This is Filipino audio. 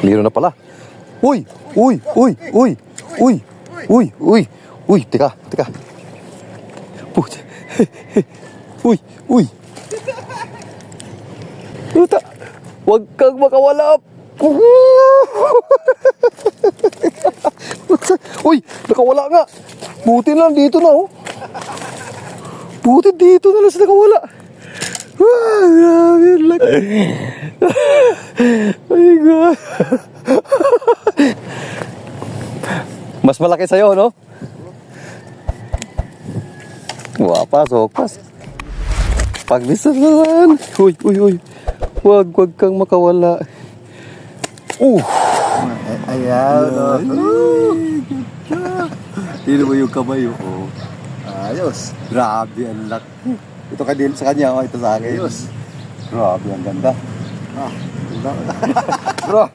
Meron na pala. Uy! Uy! Uy! Uy! Uy! Uy! Uy! Uy! Teka! Teka! Puti! Uy! Uy! Puta! Huwag kang makawala! Uy! Nakawala nga! Buti na lang dito na, oh! Buti dito na lang siya nakawala! Ah, grabe yung laki! Oh my God! Mas malaki sa'yo, no? Pasok, pasok. Pagbisan naman. Uy, uy, uy. Huwag kang makawala. Ayan. Tino mo yung kamay, oh. Ayos. Grabe, ang laki. Ito din sa kanya, oh. Ito sa akin. Ayos. Grabe, ang ganda. Ah, Bro,